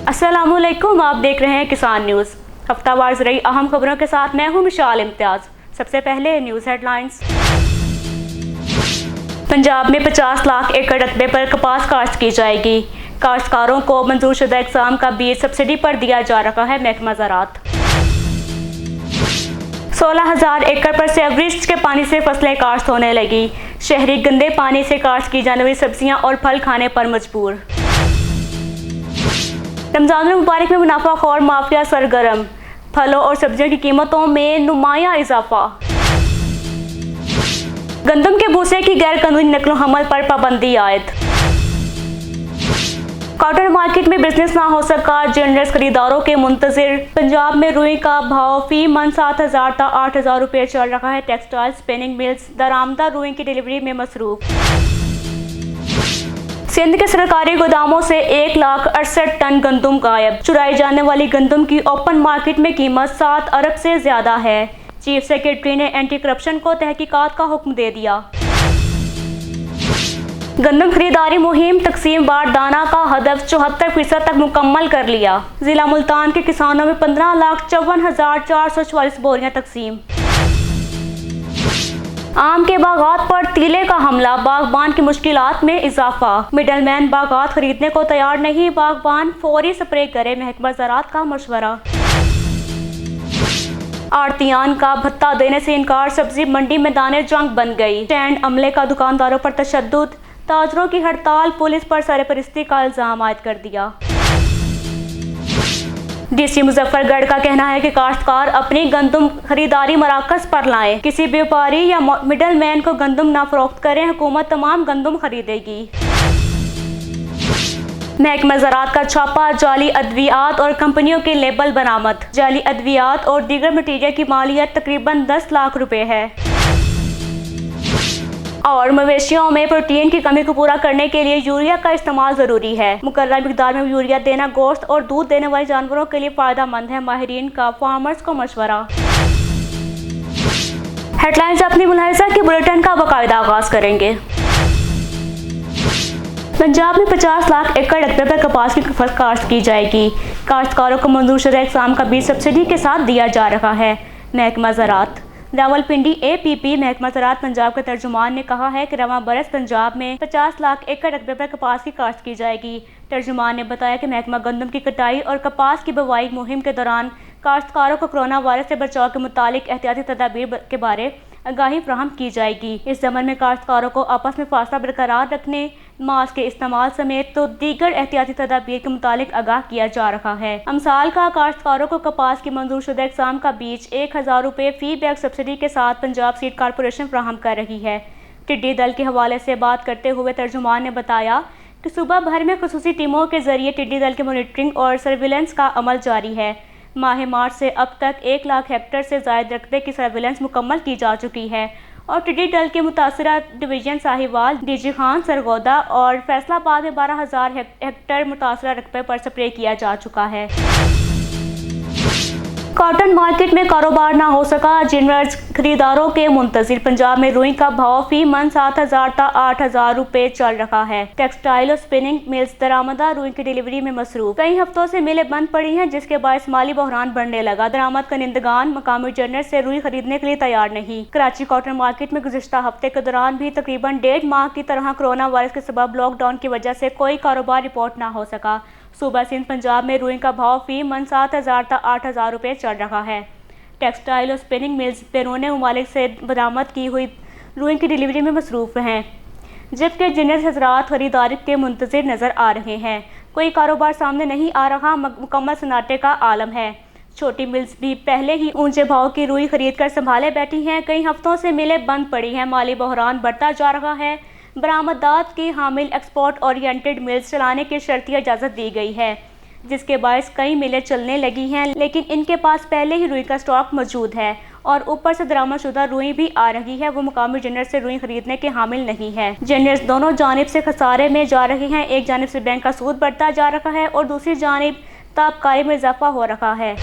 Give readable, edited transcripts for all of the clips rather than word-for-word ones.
अस्सलामुअलैकुम, आप देख रहे हैं किसान न्यूज़। हफ्तावार ज़रूरी अहम खबरों के साथ मैं हूं मिशाल इम्तियाज़। सबसे पहले न्यूज़ हेडलाइंस। पंजाब में 50 लाख एकड़ रकबे पर कपास काश्त की जाएगी। काश्तकारों को मंजूरशुदा इकसाम का बीज सब्सिडी पर दिया जा रहा है महकमा ज़राअत। 16,000 एकड़ पर सीवरेज के पानी से फसलें काश्त होने लगी। शहरी गंदे पानी से काश्त की जाने वाली सब्जियां और फल खाने पर मजबूर। रमजान मुबारक में मुनाफाखोर माफिया सरगर्म। फलों और सब्जियों की कीमतों में नुमाया इजाफा। गंदम के भूसे की गैर कानूनी नकलो हमल पर पाबंदी आयद। कॉटन मार्केट में बिजनेस ना हो सका, जेनरस खरीदारों के मुंतजिर। पंजाब में रुई का भाव फी मन 7,000 ता 8,000 रुपये चल रहा है। टेक्सटाइल स्पिनिंग मिल्स दरामदा रुई की डिलीवरी में मसरूफ। सिंध के सरकारी गोदामों से 1,68,000 टन गंदम गायब। चुराई जाने वाली गंदम की ओपन मार्केट में कीमत 7 अरब से ज्यादा है। चीफ सेक्रेटरी ने एंटी करप्शन को तहकीकात का हुक्म दे दिया। गंदम खरीदारी मुहिम तकसीम बार दाना का हदफ 74% तक मुकम्मल कर लिया। जिला मुल्तान के किसानों में 15,54,444 बोरियां तकसीम। आम के बागात पर तीले का हमला, बागबान की मुश्किलात में इजाफा। मिडलमैन बागात खरीदने को तैयार नहीं, बागबान फौरी स्प्रे करे, महकमा ज़राअत का मशवरा। आड़तियान का भत्ता देने से इनकार, सब्जी मंडी में दाने जंग बन गई। स्टैंड अमले का दुकानदारों पर तशद्दुद, ताजरों की हड़ताल, पुलिस पर सरपरस्ती का इल्जाम आयद कर दिया। डीसी मुजफ्फरगढ़ का कहना है कि काश्तकार अपनी गंदम खरीदारी मराकज पर लाएं। किसी व्यापारी या मिडल मैन को गंदम ना फरोख्त करें, हुकूमत तमाम गंदम खरीदेगी। महकमा ज़राअत का छापा, जाली अद्वियात और कंपनियों के लेबल बरामद। जाली अद्वियात और दीगर मटीरियल की मालियत तकरीबन 10 लाख रुपए है। और मवेशियों में प्रोटीन की कमी को पूरा करने के लिए यूरिया का इस्तेमाल जरूरी है। मुकर्रर मिकदार में यूरिया देना गोश्त और दूध देने वाले जानवरों के लिए फायदेमंद है, माहिरीन का फार्मर्स को मशवरा। हेडलाइंस अपनी मुलाहिजा के बुलेटिन का बाकायदा आगाज करेंगे। पंजाब में 50 लाख एकड़ रकबे पर कपास की फसल काश्त की जाएगी। काश्तकारों को मंजूरशुदा इकसाम का बीज सब्सिडी के साथ दिया जा रहा है, महकमा ज़राअत। रावलपिंडी APP महकमा ज़राअत पंजाब के तर्जुमान ने कहा है कि रवां बरस पंजाब में 50 लाख एकड़ रकबे पर कपास की काश्त की जाएगी। तर्जुमान ने बताया कि महकमा गंदम की कटाई और कपास की बुवाई मुहिम के दौरान काश्तकारों को कोरोना वायरस से बचाव के मुतालिक एहतियाती तदाबीर के बारे आगाही फ्राहम की जाएगी। इस ज़मन में काश्तकारों को आपस में फासला बरकरार रखने, मास्क के इस्तेमाल समेत तो दीगर एहतियाती तदाबीर के मुतालिक आगाह किया जा रहा है। अमसाल का काश्तकारों को कपास की मंजूरशुदा इकसाम का बीज 1,000 रुपये फी बैग सब्सिडी के साथ पंजाब सीड कॉरपोरेशन फ्राहम कर रही है। टिड्डी दल के हवाले से बात करते हुए तर्जुमान ने बताया कि सूबा भर में खुसूसी टीमों के जरिए टिड्डी दल की मॉनिटरिंग और सर्विलेंस का अमल जारी है। माह मार्च से अब तक 1 लाख हेक्टेयर से ज़ायद रकबे की सर्विलेंस मुकम्मल की जा चुकी है और टिड्डी दल के मुतासरा डिवीजन साहिवाल, डीजी खान, सरगोदा और फैसलाबाद में 12,000 हेक्टेयर मुतासरा रकबे पर स्प्रे किया जा चुका है। कॉटन मार्केट में कारोबार ना हो सका, जेनरस खरीदारों के मुंतजिर। पंजाब में रुई का भाव फी मन 7,000 ता 8,000 रुपये चल रहा है। टेक्सटाइल और स्पिनिंग मिल्स दरामदा रुई की डिलीवरी में मसरूफ। कई हफ्तों से मिलें बंद पड़ी हैं, जिसके बायस माली बहरान बढ़ने लगा। दरामद कनिंदगान मकामी जेनरस से रुई खरीदने के लिए तैयार नहीं। कराची कॉटन मार्केट में गुज़िश्ता हफ्ते के दौरान भी तकरीबन 1.5 माह की तरह कोरोना वायरस के सबब लॉकडाउन की वजह से कोई कारोबार रिपोर्ट ना हो सका। सूबा सिंध पंजाब में रुई का भाव फी मन 7,000 ता 8,000 रुपये चल रहा है। टेक्सटाइल और स्पिनिंग मिल्स बैरून ममालिक से बरामद की हुई रुई की डिलीवरी में मसरूफ हैं, जबकि जेनरस हज़रात खरीदारी के मुंतज़िर नज़र आ रहे हैं। कोई कारोबार सामने नहीं आ रहा, मुकम्मल सन्नाटे का आलम है। छोटी मिल्स भी पहले ही ऊंचे भाव की रुई खरीद कर संभाले बैठी हैं। कई हफ्तों से मिलें बंद पड़ी हैं, माली बहरान बढ़ता जा रहा है। बरामदात की हामिल एक्सपोर्ट ओरिएंटेड मिल्स चलाने की शर्ती इजाज़त दी गई है, जिसके बायस कई मिलें चलने लगी हैं, लेकिन इनके पास पहले ही रुई का स्टॉक मौजूद है और ऊपर से दरामदशुदा रुई भी आ रही है। वो मुकामी जेनरस से रुई खरीदने के हामिल नहीं है। जेनरस दोनों जानिब से खसारे में जा रहे हैं। एक जानिब से बैंक का सूद बढ़ता जा रहा है और दूसरी जानिब ताबकारी में इजाफा हो रहा है।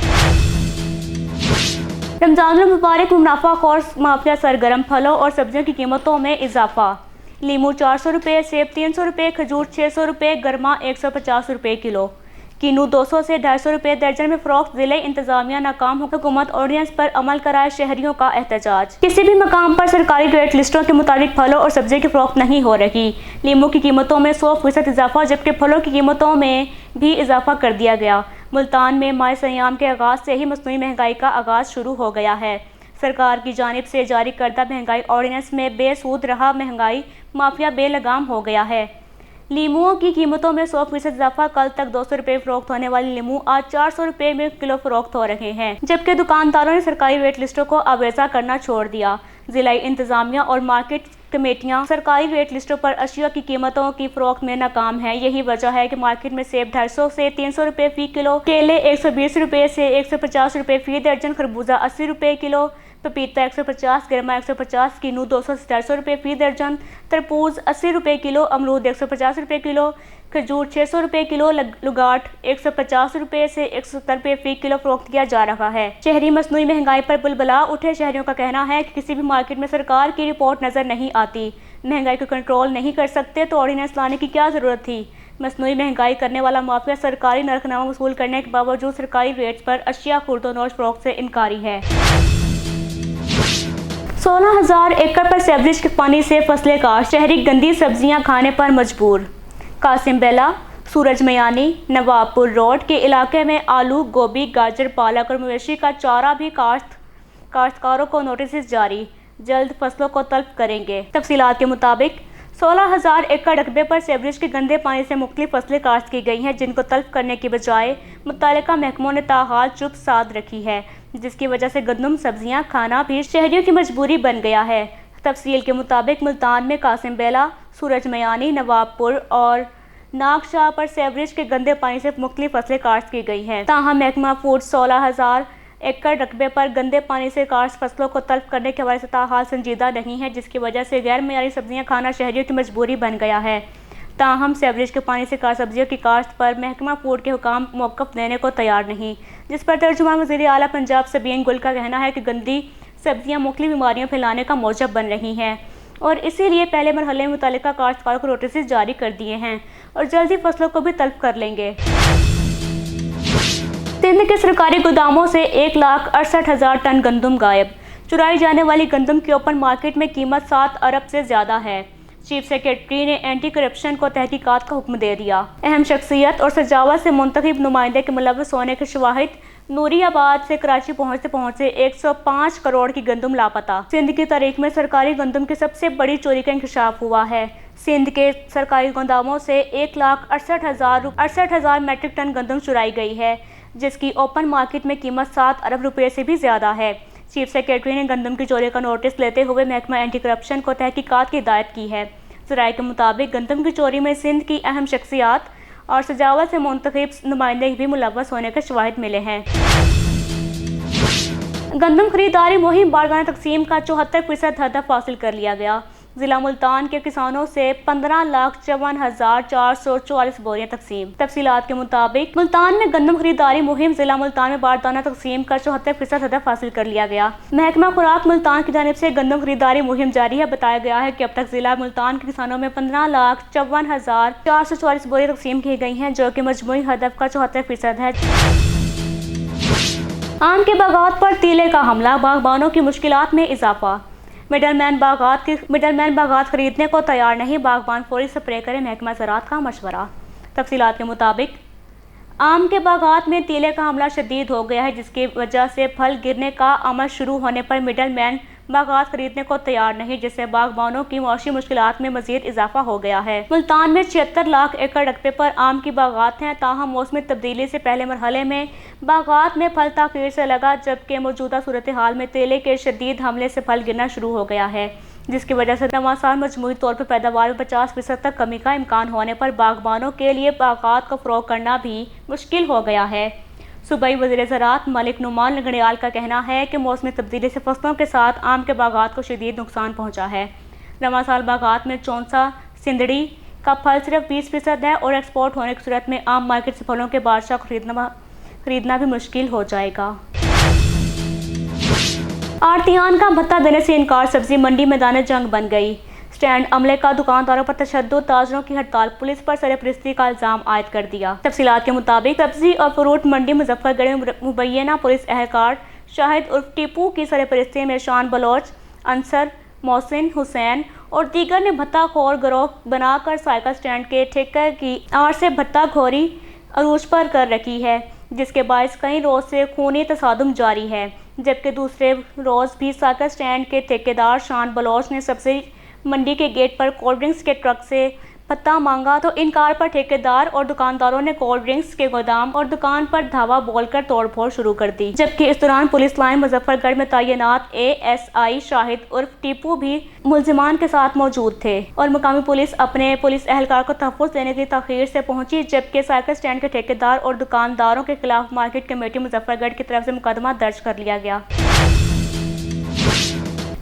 रमजान मुबारक मुनाफाखोर माफिया सरगर्म। फलों और सब्जियों की कीमतों में इजाफा। लीमू 400 रुपये, सेब 300 रुपये, खजूर 600 रुपये, गरमा 150 रुपये किलो। किन्नू 200 से 250 रुपये दर्जन में फरोख्त, जिले इंतजामिया नाकाम, हुकूमत ऑर्डिनेंस पर अमल कराए, शहरियों का एहतजाज। किसी भी मकाम पर सरकारी रेट लिस्टों के मुताबिक फलों और सब्जी की फरोख्त नहीं हो रही। लीमू की कीमतों में 100% इजाफा, जबकि फलों की कीमतों में भी इजाफा कर दिया गया। मुल्तान में माह सयाम के आगाज़ से ही मसनूई महंगाई का आगाज़ शुरू हो गया है। सरकार की जानिब से जारी करदा महंगाई ऑर्डिनेंस में बेसूद रहा महंगाई माफिया बेलगाम हो गया है। लीमुओं की कीमतों में 100% इजाफा। कल तक 200 रुपये फरोख्त होने वाली लीमू आज 400 रुपये में किलो फरोख्त हो रहे हैं, जबकि दुकानदारों ने सरकारी रेट लिस्टों को अवेजा करना छोड़ दिया। जिला इंतजामिया और मार्केट कमेटियां सरकारी रेट लिस्टों पर अशिया की कीमतों की फरोख्त में नाकाम है। यही वजह है कि मार्केट में सेब 250 से 300 रुपये फी किलो, केले 120 रुपये से 150 रुपये फी दर्जन, खरबूजा 80 रुपये किलो, पपीता 150, गिरमा 150, किन्नू 200 से 400 रुपये फी दर्जन, तरबूज 80 रुपये किलो, अमरूद 150 रुपये किलो, खजूर 600 रुपये किलो, लुगाट 150 रुपये से 170 रुपये फी किलो फरोख्त किया जा रहा है। शहरी मसनूई महंगाई पर बुलबुला उठे। शहरियों का कहना है कि किसी भी मार्केट में सरकार की रिपोर्ट नज़र नहीं आती। महंगाई को कंट्रोल नहीं कर सकते तो ऑर्डिनेंस लाने की क्या ज़रूरत थी। मसनूई महंगाई करने वाला माफिया सरकारी नरखनामा वसूल करने के बावजूद सरकारी रेट्स पर अशिया खुर्दोनोश फरोख्त से इनकारी है। 16,000 एकड़ पर सीवरेज के पानी से फसलें काश्त, शहरी गंदी सब्जियां खाने पर मजबूर। कासिम बेला, सूरज मयानी, नवाबपुर रोड के इलाके में आलू, गोभी, गाजर, पालक और मवेशी का चारा भी काश्तकारों को नोटिस जारी, जल्द फसलों को तलब करेंगे। तफसीलात के मुताबिक 16,000 एकड़ रकबे पर सीवरेज के गंदे पानी से मुख्तलिफ फसलें काश्त की गई हैं, जिनको तलब करने की बजाय मुत्तल्लिका महकमों ने ताहाल चुप साध रखी है, जिसकी वजह से गंदम सब्जियां खाना भी शहरियों की मजबूरी बन गया है। तफसील के मुताबिक मुल्तान में कासिम बेला, सूरज मयानी, नवाबपुर और नागशाह पर सीवरेज के गंदे पानी से मुख्तलिफ फसलें काश्त की गई हैं। ताहम महकमा फूड 16,000 एकड़ रकबे पर गंदे पानी से काश्त फसलों को तलब करने के हवाले से ताहाल संजीदा नहीं है, जिसकी वजह से गैर मेयारी सब्जियां खाना शहरियों की मजबूरी बन गया है। ताहम सीवरेज के पानी से काश्त सब्जियों की काश्त पर महकमा फूड के हुकाम मौक़िफ़ देने को तैयार नहीं, जिस पर तर्जुमान वज़ीर आला पंजाब सबीन गुल का कहना है कि गंदी सब्जियां मुख्तलिफ बीमारियां फैलाने का मौजब बन रही हैं और इसीलिए पहले मरहले में मुत्तल्लिका काश्तकारों को नोटिस जारी कर दिए हैं और जल्दी फसलों को भी तलब कर लेंगे। सिंध के सरकारी गोदामों से 1,68,000 टन गंदम गायब। चुराई जाने वाली गंदम की ओपन मार्केट में कीमत 7 अरब से ज़्यादा है। चीफ सेक्रेटरी ने एंटी करप्शन को तहकीकात का हुक्म दे दिया। अहम शख्सियत और सजावट से मुंतखब नुमाइंदे के मुलव्वस होने के शवाहिद। नूरियाबाद से कराची पहुँचते 105 करोड़ की गंदम लापता। सिंध की तारीख में सरकारी गंदम की सबसे बड़ी चोरी का इंकशाफ हुआ है। सिंध के सरकारी गोदामों से 1,68,000 मैट्रिक टन गंदम चुराई गई है, जिसकी ओपन मार्केट में कीमत 7 अरब रुपये से भी ज़्यादा है। चीफ सेक्रेटरी ने गंदम की चोरी का नोटिस लेते हुए महकमा एंटी करप्शन को तहकीकात की हिदायत की है। ज़राए के मुताबिक गंदम की चोरी में सिंध की अहम शख्सियात और सजावट से मुंतखब नुमाइंदे भी मुलव्वस होने के शवाहिद मिले हैं। गंदम खरीदारी मुहिम बारगाना तकसीम का 74% हदफ हासिल कर लिया गया। जिला मुल्तान के किसानों से 15,54,444 बोरियां तकसीम। तफसीलात के मुताबिक मुल्तान में गंदम खरीदारी मुहिम जिला मुल्तान में बारदाना तकसीम का 74% हदफ हासिल कर लिया गया। महकमा खुराक मुल्तान की जानिब से गंदम खरीदारी मुहिम जारी है। बताया गया है कि अब तक जिला मुल्तान के किसानों में 15,54,444 बोरियां तकसीम की गई हैं, जो कि मजमूई हदफ का 74% है। आम के बागात पर तीले का हमला, बागबानों की मुश्किलात में इजाफा। मिडलमैन बागात खरीदने को तैयार नहीं, बागबान फौरी स्प्रे करें, महकमा ज़राअत का मशवरा। तफसीलात के मुताबिक आम के बागात में तीले का हमला शदीद हो गया है, जिसकी वजह से फल गिरने का अमल शुरू होने पर मिडलमैन बागात खरीदने को तैयार नहीं, जिससे बागबानों की मौशी मुश्किलात में मजीद इजाफा हो गया है। मुल्तान में 76 लाख एकड़ रकबे पर आम की बागात हैं। ताहम मौसमी तब्दीली से पहले मरहले में बागात में फल ताख़ीर से लगा, जबकि मौजूदा सूरत हाल में तेले के शदीद हमले से फल गिरना शुरू हो गया है, जिसकी वजह से नवा साल मजमूई तौर पर पैदावार में 50% तक कमी का इम्कान होने पर बागबानों के लिए बागात को फ़रोग़ करना भी मुश्किल हो गया है। सूबाई वज़ीर ज़राअत मलिक नुमान गणियाल का कहना है कि मौसमी तब्दीली से फसलों के साथ आम के बागात को शदीद नुकसान पहुँचा है। नवा साल बागात में चौंसा सिंदड़ी का फल सिर्फ 20% है और एक्सपोर्ट होने की सूरत में आम मार्केट से फलों के बादशाह खरीदना भी मुश्किल हो जाएगा। आड़तियान का भत्ता देने से इनकार, सब्जी मंडी मैदान जंग बन गई। स्टैंड अमले का दुकानदारों पर तशद्दुद, ताजरों की हड़ताल, पुलिस पर सरपरस्ती का इल्जाम आयद कर दिया। तफसीलात के मुताबिक सब्जी और फ्रूट मंडी मुजफ्फरगढ़ में मुबैना पुलिस एहलकार शाहिद उर्फ टीपू की सरपरस्ती में शान बलोच, अंसर, मोहसिन, हुसैन और दीगर ने भत्ताखोर गिरोह बनाकर साइकिल स्टैंड के ठेके की आड़ से भत्ताखोरी अरूज पर कर रखी है, जिसके बायस कई रोज से खूनी तसादुम जारी है। जबकि दूसरे रोज भी साइकिल स्टैंड के ठेकेदार शान बलोच ने सब्जी मंडी के गेट पर कोल्ड ड्रिंक्स के ट्रक से भत्ता मांगा तो इनकार पर ठेकेदार और दुकानदारों ने कोल्ड ड्रिंक्स के गोदाम और दुकान पर धावा बोलकर तोड़फोड़ शुरू कर दी। जबकि इस दौरान पुलिस लाइन मुजफ्फरगढ़ में तैनात ASI शाहिद उर्फ टीपू भी मुलजिमान के साथ मौजूद थे और मुकामी पुलिस अपने पुलिस एहलकार को तहफ़्फ़ुज़ देने की ताख़ीर से पहुंची। जबकि साइकिल स्टैंड के ठेकेदार और दुकानदारों के खिलाफ मार्केट कमेटी मुजफ्फरगढ़ की तरफ से मुकदमा दर्ज कर लिया गया।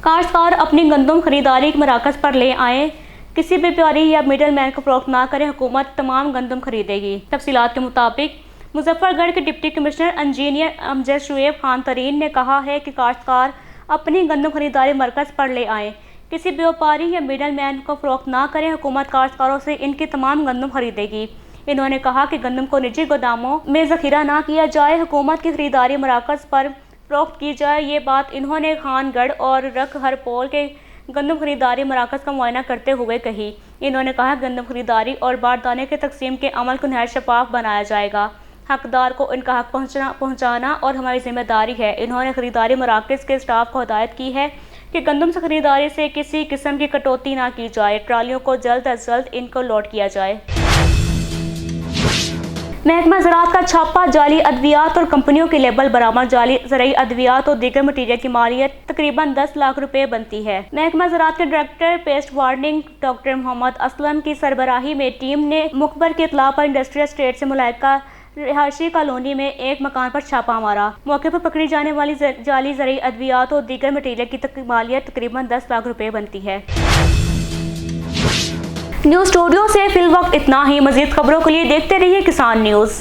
काश्तकार अपनी गंदम खरीदारी के मराकज़ पर ले आए, किसी भी व्यापारी या मिडल मैन को फरोख्त ना करें, हुकूमत तमाम गंदम खरीदेगी। तफसीलात के मुताबिक मुजफ्फरगढ़ के deputy commissioner engineer Amjad Shoaib Khan Tareen ने कहा है कि काश्तकार अपनी गंदम खरीदारी मरकज़ पर ले आएँ, किसी भी व्यापारी या मिडल मैन को फरोख्त ना करें, हुकूमत काश्तकारों से इनकी तमाम गंदम खरीदेगी। इन्होंने कहा कि गंदम को निजी गोदामों में ज़ख़ीरा ना किया जाए, हुकूमत की खरीदारी मराकज़ पर फरोख्त की जाए। ये बात इन्होंने खानगढ़ और रख हर पोल के गंदम खरीदारी मराकज़ का मुआयना करते हुए कही। इन्होंने कहा गंदम खरीदारी और बारदाने के तकसीम के अमल को नहायत शफाफ बनाया जाएगा। हकदार को इनका हक पहुँचाना और हमारी जिम्मेदारी है। इन्होंने खरीदारी मराकज़ के स्टाफ को हिदायत की है कि गंदम से खरीदारी से किसी किस्म की कटौती ना की जाए, ट्रालियों को जल्द अज जल्द इनको लोड किया जाए। महकमा ज़राअत का छापा, जाली अद्वियात और कंपनियों के लेबल बरामद। जाली ज़रूरी अद्वियात और दीगर मटीरियल की मालियत तकरीबन 10 लाख रुपए बनती है। महकमा ज़राअत के director pest warning doctor Mohammad Aslam की सरबराही में टीम ने मुखबर की इत्तला पर इंडस्ट्रियल स्टेट से मुलाका रिहायशी कॉलोनी में एक मकान पर छापा मारा। मौके पर पकड़ी जाने वाली जाली ज़रूरी अद्वियात और दीगर मटीरियल की मालियत तकरीबन 10 लाख रुपए बनती है। न्यूज़ स्टूडियो से फिलवक्त इतना ही। मज़ीद खबरों के लिए देखते रहिए किसान न्यूज़।